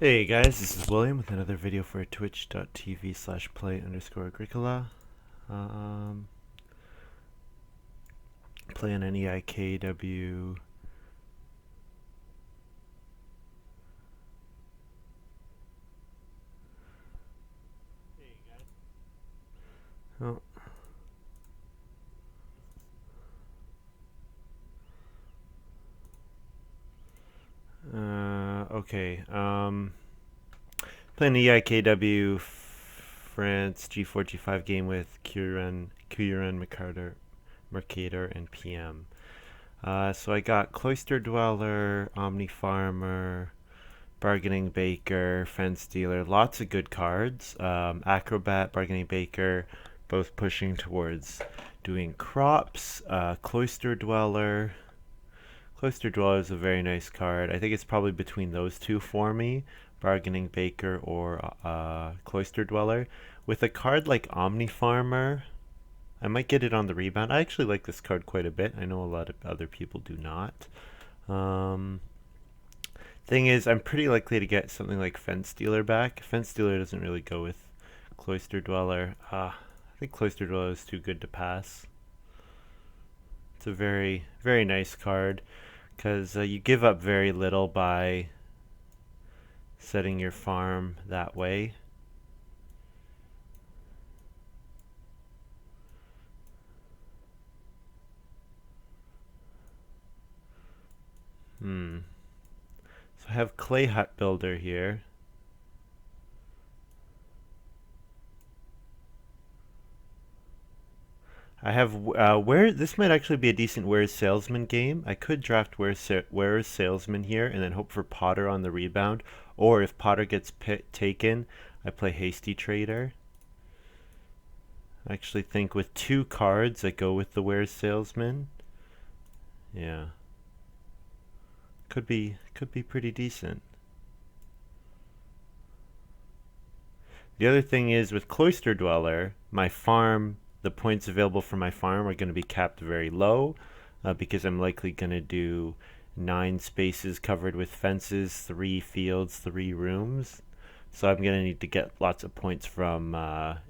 Hey guys, this is William with another video for twitch.tv/play_agricola. Um, Playing an EIKW. Oh. Okay. Playing the EIKW France G4G5 game with Quyuran, mercator, and PM. So I got Cloister Dweller, Omni Farmer, Bargaining Baker, Fence Dealer, lots of good cards. Acrobat, Bargaining Baker, both pushing towards doing crops. Cloister Dweller. Cloister Dweller is a very nice card. I think it's probably between those two for me, Bargaining Baker or Cloister Dweller. With a card like Omni Farmer, I might get it on the rebound. I actually like this card quite a bit. I know a lot of other people do not. Thing is, I'm pretty likely to get something like Fence Dealer back. Fence Dealer doesn't really go with Cloister Dweller. I think Cloister Dweller is too good to pass. It's a very, very nice card because you give up very little by setting your farm that way. So I have Clay Hut Builder here. I have where this might actually be a decent Where's Salesman game. I could draft Where's Salesman here and then hope for Potter on the rebound, or if Potter gets taken, I play Hasty Trader. I actually think with two cards, I go with the Where's Salesman. Yeah, could be pretty decent. The other thing is with Cloister Dweller, my farm, the points available for my farm are going to be capped very low because I'm likely going to do 9 spaces covered with fences, 3 fields, 3 rooms. So I'm going to need to get lots of points from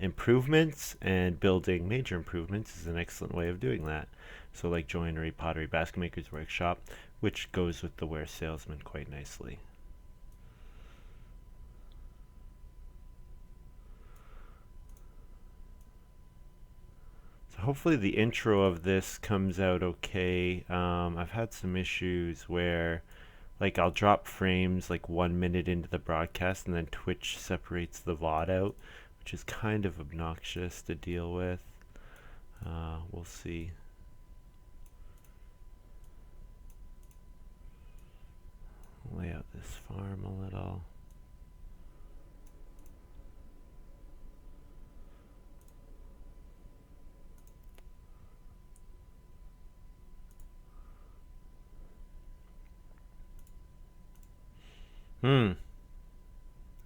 improvements, and building major improvements is an excellent way of doing that. So like joinery, pottery, basket maker's workshop, which goes with the Where Salesman quite nicely. Hopefully the intro of this comes out okay. I've had some issues where like I'll drop frames like 1 minute into the broadcast and then Twitch separates the VOD out, which is kind of obnoxious to deal with. We'll see. Lay out this farm a little.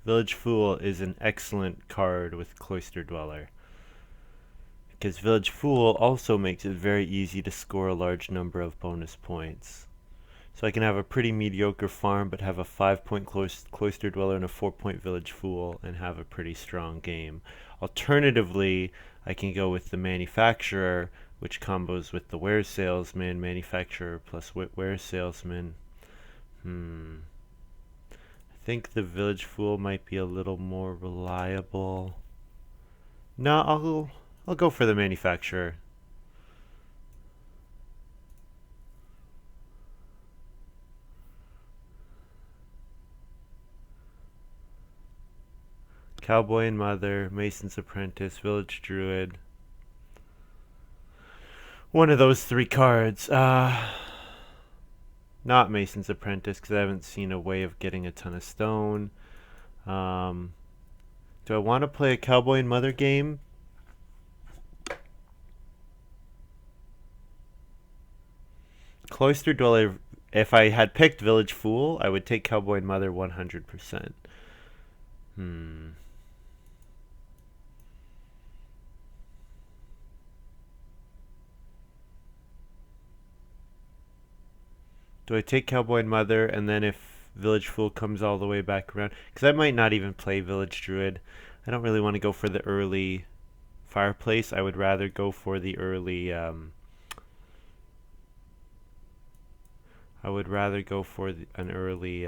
Village Fool is an excellent card with Cloister Dweller, because Village Fool also makes it very easy to score a large number of bonus points. So I can have a pretty mediocre farm but have a 5-point Cloister Dweller and a 4-point Village Fool and have a pretty strong game. Alternatively, I can go with the Manufacturer, which combos with the Where Salesman, Manufacturer plus Where Salesman. I think the Village Fool might be a little more reliable. No, I'll go for the Manufacturer. Cowboy and Mother, Mason's Apprentice, Village Druid. One of those 3 cards. Not Mason's Apprentice, because I haven't seen a way of getting a ton of stone. Do I want to play a Cowboy and Mother game? Cloister Dweller, if I had picked Village Fool, I would take Cowboy and Mother 100%. Do I take Cowboy and Mother, and then if Village Fool comes all the way back around. Because I might not even play Village Druid. I don't really want to go for the early Fireplace. I would rather go for the early... I would rather go for an early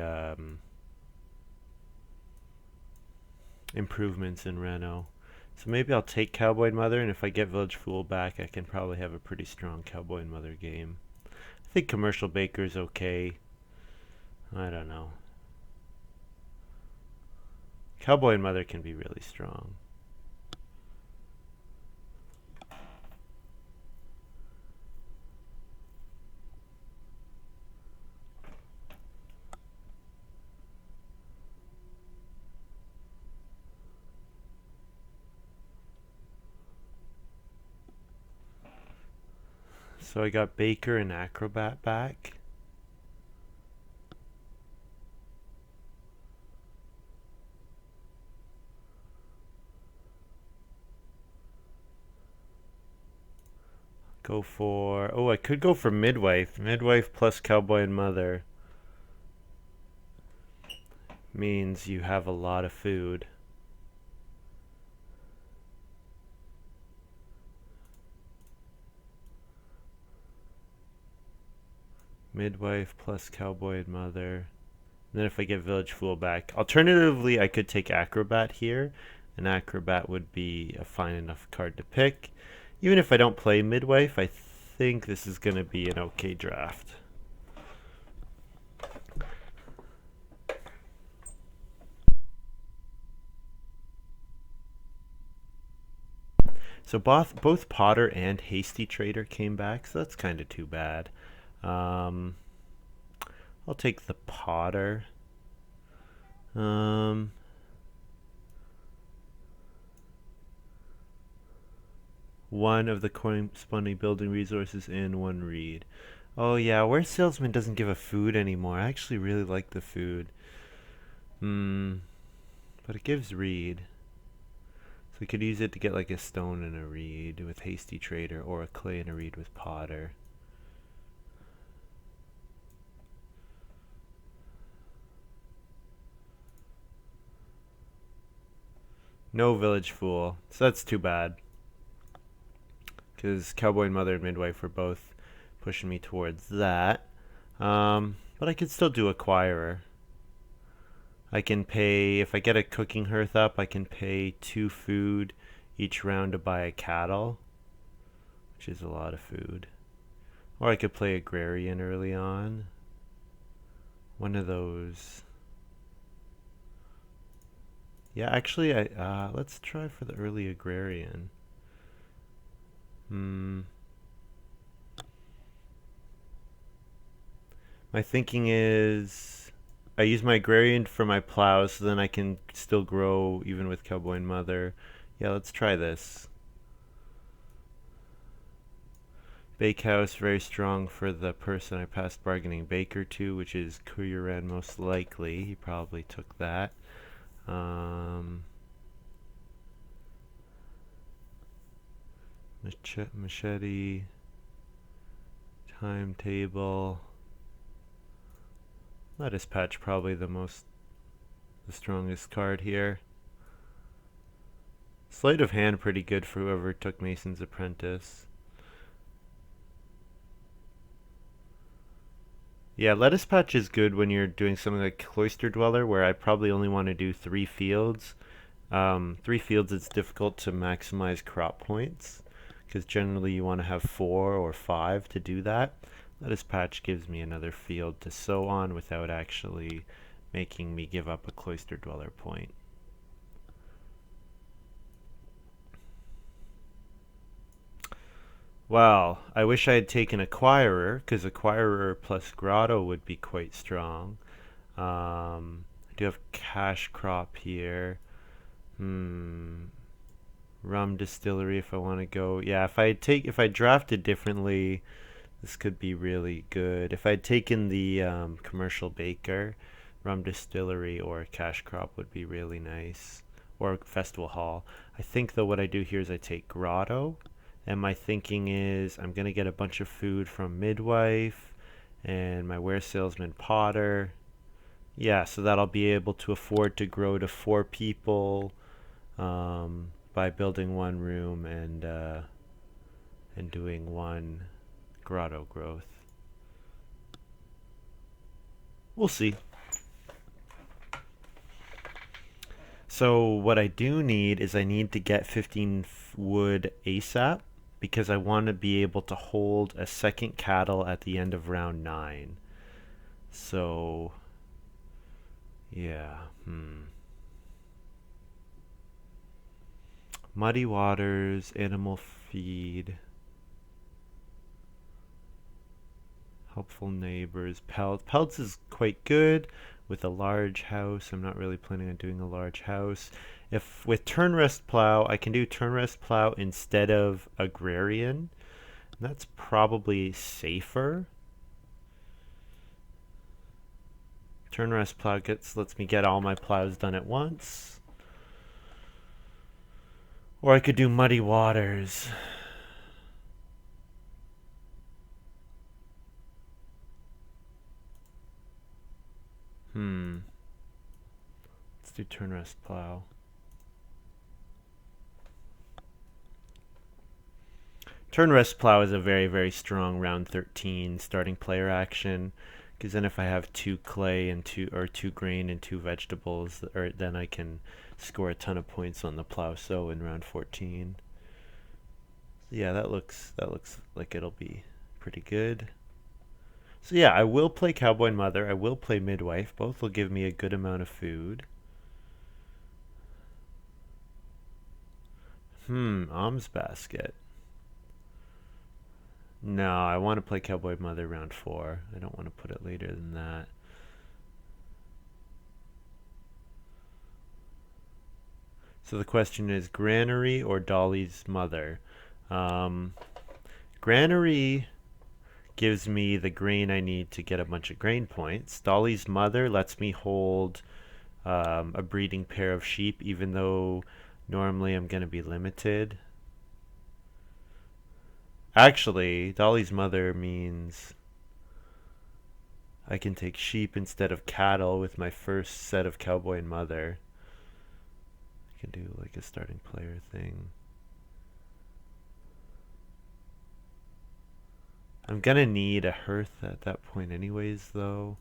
improvements in Reno. So maybe I'll take Cowboy Mother, and if I get Village Fool back, I can probably have a pretty strong Cowboy Mother game. I think Commercial Baker's okay. I don't know. Cowboy Mother can be really strong. So I got Baker and Acrobat back. Go for... Oh, I could go for Midwife. Midwife plus Cowboy and Mother means you have a lot of food. Midwife plus Cowboy and Mother. And then if I get Village Fool back. Alternatively, I could take Acrobat here. And Acrobat would be a fine enough card to pick. Even if I don't play Midwife, I think this is going to be an okay draft. So both Potter and Hasty Trader came back, so that's kind of too bad. I'll take the Potter. One of the corresponding building resources in one read. Oh yeah, where Salesman doesn't give a food anymore. I actually really like the food. But it gives read. So we could use it to get like a stone and a reed with Hasty Trader, or a clay and a reed with Potter. No Village Fool, so that's too bad. Because Cowboy and Mother and Midwife were both pushing me towards that. But I could still do Acquirer. I can pay, if I get a cooking hearth up, I can pay 2 food each round to buy a cattle, which is a lot of food. Or I could play Agrarian early on. One of those. Yeah, actually, let's try for the early Agrarian. My thinking is I use my Agrarian for my plows, so then I can still grow even with Cowboy and Mother. Yeah, let's try this. Bakehouse, very strong for the person I passed Bargaining Baker to, which is Quyuran most likely. He probably took that. Machete, timetable. Lettuce Patch probably the strongest card here. Sleight of Hand pretty good for whoever took Mason's Apprentice. Yeah, Lettuce Patch is good when you're doing something like Cloister Dweller, where I probably only want to do 3 fields. 3 fields, it's difficult to maximize crop points, because generally you want to have 4 or 5 to do that. Lettuce Patch gives me another field to sow on without actually making me give up a Cloister Dweller point. Well, I wish I had taken Acquirer, because Acquirer plus Grotto would be quite strong. I do have Cash Crop here. Rum Distillery if I want to go. Yeah, if I drafted differently, this could be really good. If I'd taken the Commercial Baker, Rum Distillery or Cash Crop would be really nice. Or Festival Hall. I think though what I do here is I take Grotto. And my thinking is I'm going to get a bunch of food from Midwife and my Ware Salesman Potter. Yeah, so that I'll be able to afford to grow to 4 people by building one room and doing one grotto growth. We'll see. So what I do need is I need to get 15 wood ASAP because I want to be able to hold a second cattle at the end of round 9. So yeah, Muddy waters, animal feed, helpful neighbors, pelts. Pelts is quite good with a large house. I'm not really planning on doing a large house. If with turn rest plow, I can do turn rest plow instead of agrarian. That's probably safer. Turn rest plow lets me get all my plows done at once. Or I could do muddy waters. Let's do turn rest plow. Turn rest plow is a very, very strong round 13 starting player action. Because then if I have 2 clay and 2 grain and 2 vegetables, then I can score a ton of points on the plow sow in round 14. Yeah, that looks like it'll be pretty good. So yeah, I will play Cowboy Mother. I will play Midwife. Both will give me a good amount of food. Alms Basket. No, I want to play Cowboy Mother round 4. I don't want to put it later than that. So the question is Granary or Dolly's Mother? Granary gives me the grain I need to get a bunch of grain points. Dolly's Mother lets me hold a breeding pair of sheep, even though normally I'm going to be limited. Actually, Dolly's Mother means I can take sheep instead of cattle with my first set of Cowboy and Mother. I can do like a starting player thing. I'm gonna need a hearth at that point anyways, though.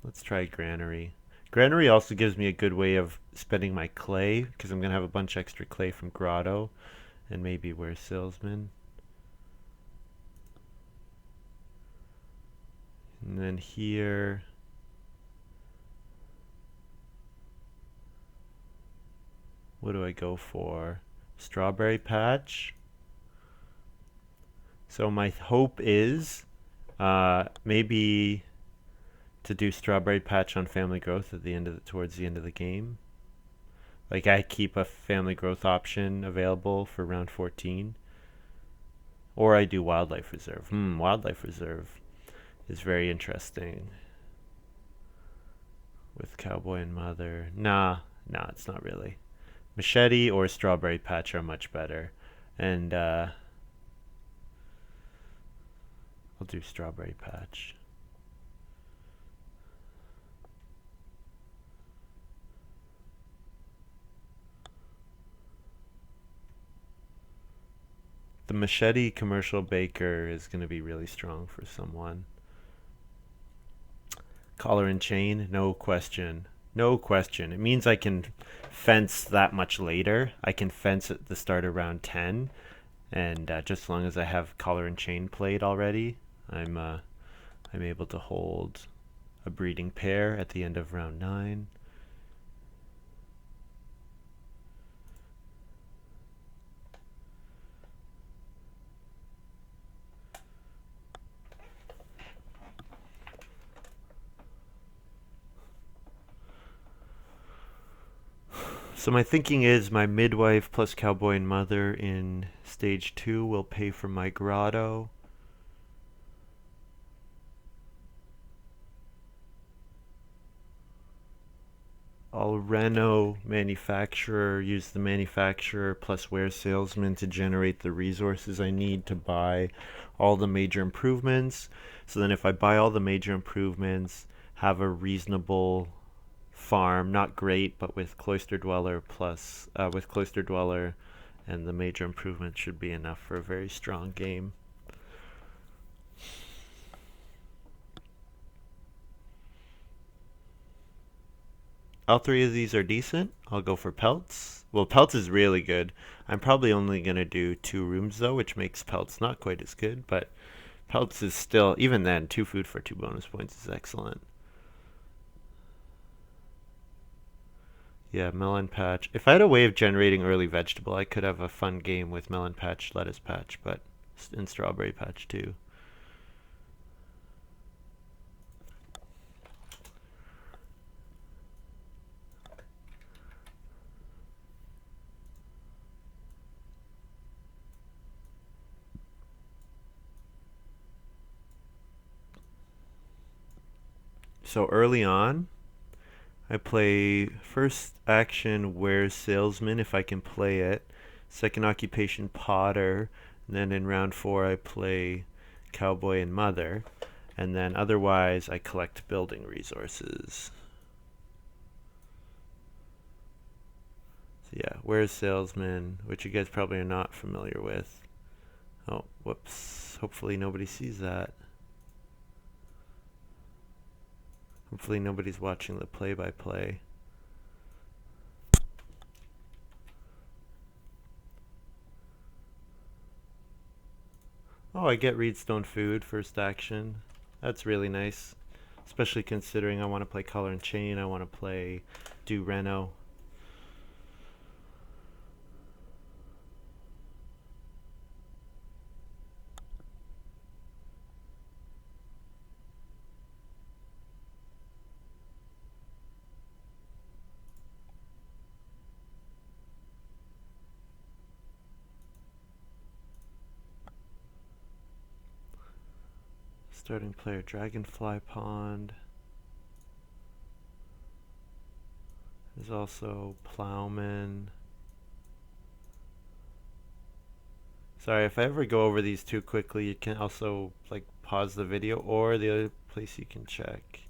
Let's try Granary. Granary also gives me a good way of spending my clay, because I'm gonna have a bunch extra clay from Grotto, and maybe Ware Salesman. And then here, what do I go for? Strawberry Patch. So my hope is maybe to do Strawberry Patch on Family Growth at the end of towards the end of the game. Like I keep a Family Growth option available for round 14. Or I do Wildlife Reserve. Wildlife Reserve is very interesting. With Cowboy and Mother. Nah, it's not really. Machete or Strawberry Patch are much better. And I'll do Strawberry Patch. The Machete Commercial Baker is going to be really strong for someone. Collar and Chain, no question. No question. It means I can fence that much later. I can fence at the start of round 10. And just as long as I have Collar and Chain played already, I'm able to hold a breeding pair at the end of round 9. So my thinking is my midwife plus Cowboy and Mother in stage 2 will pay for my grotto. I'll reno manufacturer, use the manufacturer plus Ware Salesman to generate the resources I need to buy all the major improvements. So then if I buy all the major improvements, have a reasonable farm, not great, but with Cloister Dweller plus with Cloister Dweller and the major improvements should be enough for a very strong game. All three of these are decent. I'll go for Pelts. Well, Pelts is really good. I'm probably only going to do 2 rooms though, which makes Pelts not quite as good, but Pelts is still, even then, 2 food for 2 bonus points is excellent. Yeah, Melon Patch. If I had a way of generating early vegetable, I could have a fun game with Melon Patch, Lettuce Patch, but in Strawberry Patch too. So early on, I play first action Where's Salesman if I can play it. Second occupation Potter. And then in round 4 I play Cowboy and Mother. And then otherwise I collect building resources. So yeah, Where's Salesman, which you guys probably are not familiar with. Oh, whoops. Hopefully nobody sees that. Hopefully nobody's watching the play-by-play. Oh, I get Reedstone Food, first action. That's really nice. Especially considering I want to play Color and Chain, I want to play Do Reno. Starting player Dragonfly Pond. There's also Plowman. Sorry, if I ever go over these too quickly, you can also like pause the video, or the other place you can check.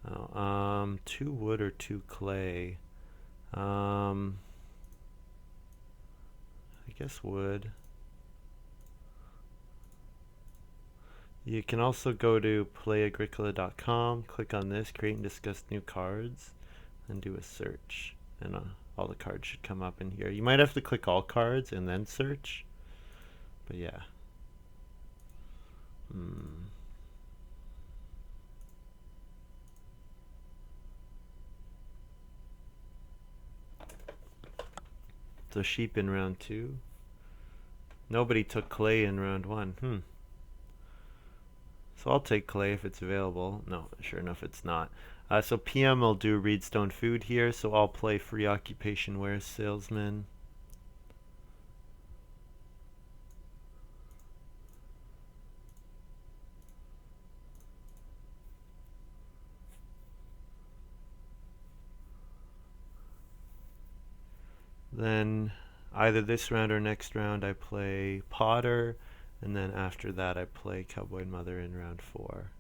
Oh, 2 wood or 2 clay. I guess wood. You can also go to Play-agricola.com, click on this, create and discuss new cards, and do a search. And all the cards should come up in here. You might have to click all cards and then search. But yeah. So sheep in round 2. Nobody took clay in round 1. So I'll take clay if it's available. No, sure enough it's not. So PM will do Reedstone Food here, so I'll play Free Occupation Where's Salesman. Then either this round or next round I play Potter, and then after that I play Cowboy and Mother in round 4.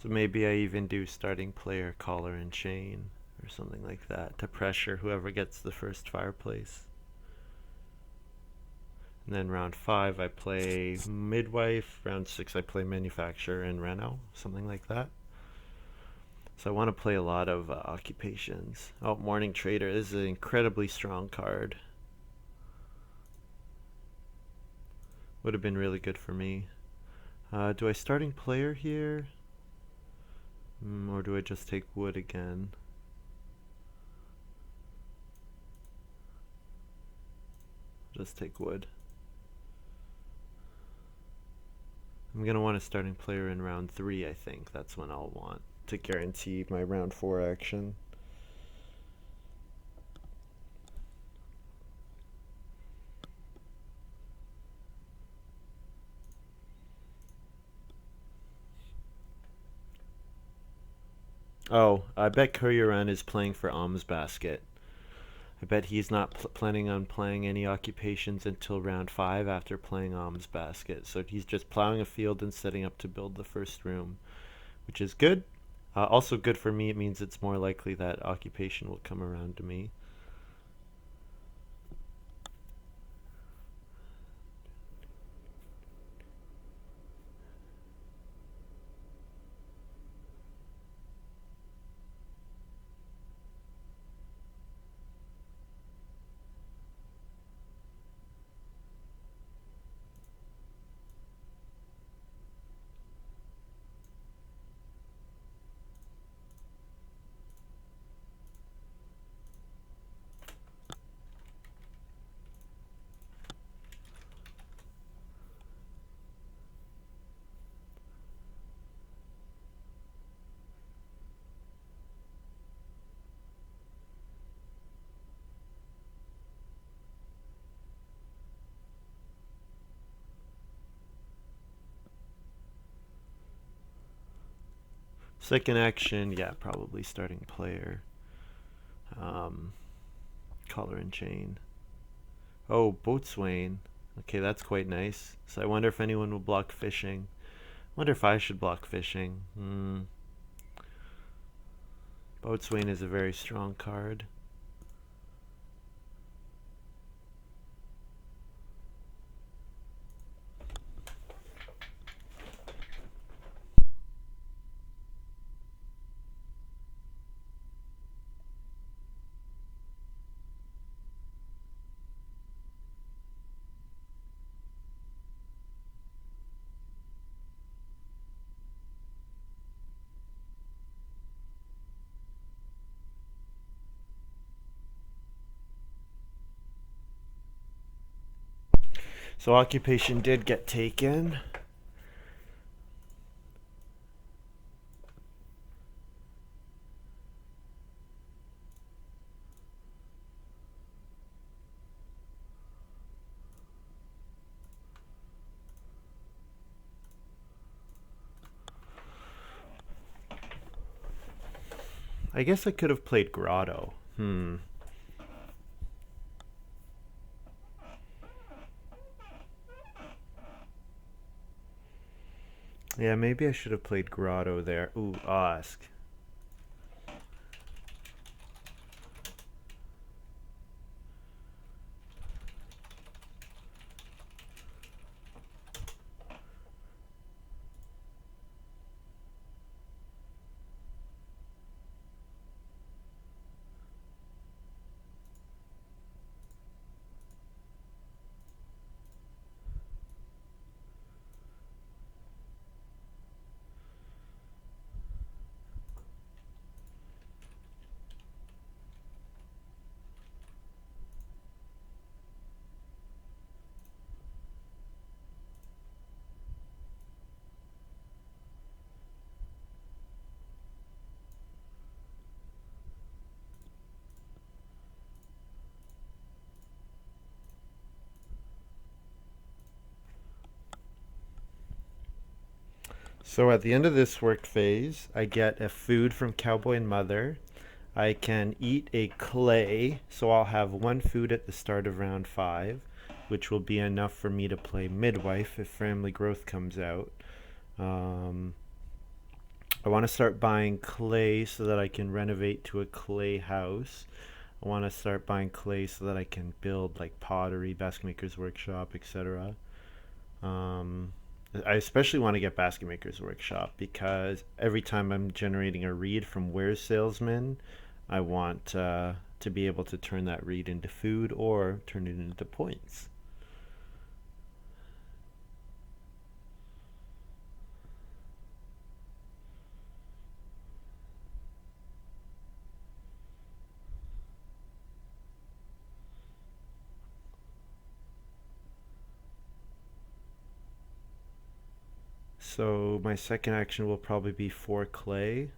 So maybe I even do starting player Collar and Chain or something like that to pressure whoever gets the first fireplace. And then round 5 I play Midwife, round 6 I play Manufacturer and Reno, something like that. So I want to play a lot of occupations. Oh, Morning Trader. This is an incredibly strong card. Would have been really good for me. Do I starting player here? Or do I just take wood again? Just take wood. I'm going to want a starting player in round 3, I think. That's when I'll want to guarantee my round 4 action. Oh, I bet Quyuran is playing for Alms Basket. I bet he's not planning on playing any occupations until round 5 after playing Alms Basket. So he's just plowing a field and setting up to build the first room, which is good. Also good for me. It means it's more likely that occupation will come around to me. Second action, yeah, probably starting player. Um, Collar and chain. Oh, boatswain. Okay, that's quite nice. So I wonder if anyone will block fishing. Wonder if I should block fishing. Boatswain is a very strong card. So occupation did get taken. I guess I could have played Grotto. Yeah, maybe I should have played Grotto there. Ooh, Ask. So at the end of this work phase, I get a food from Cowboy and Mother. I can eat a clay, so I'll have one food at the start of round 5, which will be enough for me to play Midwife if Family Growth comes out. Um, I want to start buying clay so that I can renovate to a clay house. I want to start buying clay so that I can build like pottery, basket maker's workshop, etc. Um, I especially want to get basket maker's workshop because every time I'm generating a read from Where's Salesman, I want to be able to turn that read into food or turn it into points. So my second action will probably be for clay.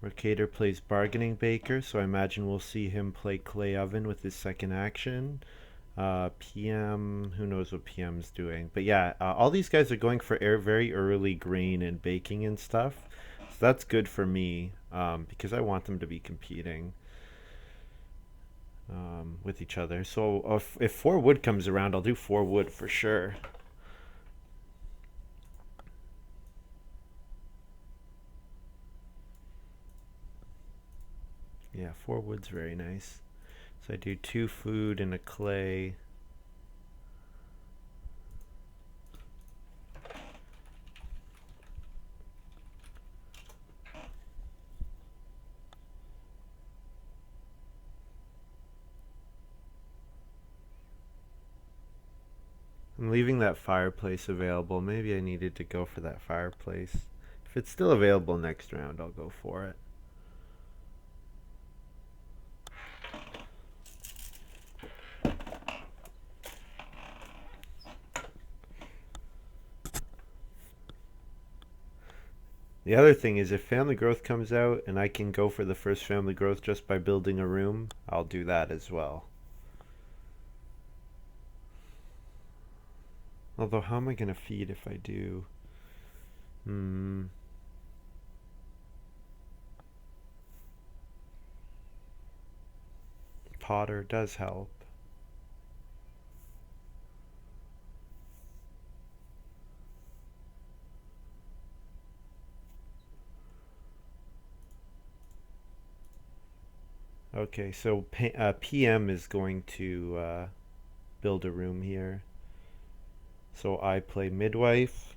Mercator plays Bargaining Baker, so I imagine we'll see him play Clay Oven with his second action. PM, who knows what PM's doing. But yeah, all these guys are going for very early grain and baking and stuff. So that's good for me because I want them to be competing. with each other. So if 4 wood comes around, I'll do 4 wood for sure. Yeah, 4 wood's very nice. So I do 2 food and a clay. I'm leaving that fireplace available. Maybe I needed to go for that fireplace. If it's still available next round, I'll go for it. The other thing is if family growth comes out and I can go for the first family growth just by building a room, I'll do that as well. Although how am I going to feed if I do? Potter does help. Okay, so PM is going to build a room here. So I play midwife.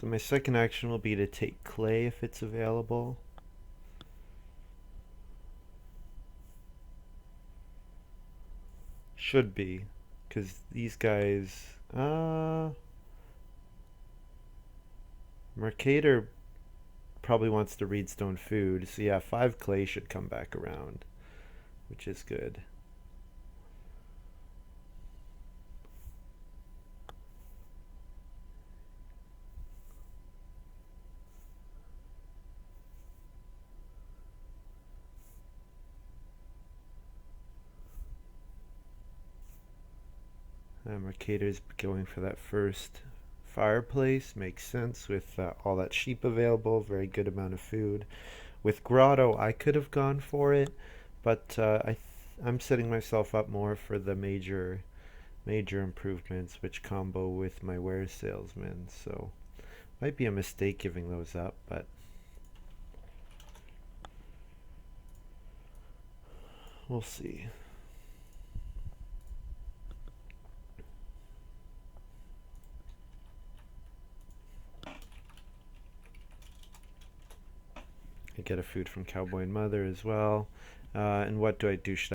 So my second action will be to take clay if it's available. Should be, because these guys, mercator probably wants to read stone food. So yeah, 5 clay should come back around, which is good. Mercator's going for that first fireplace. Makes sense with all that sheep available. Very good amount of food. With grotto, I could have gone for it, but I'm setting myself up more for the major improvements, which combo with my wares salesman. So might be a mistake giving those up, but we'll see. I get a food from Cowboy and Mother as well. And what do I do? Should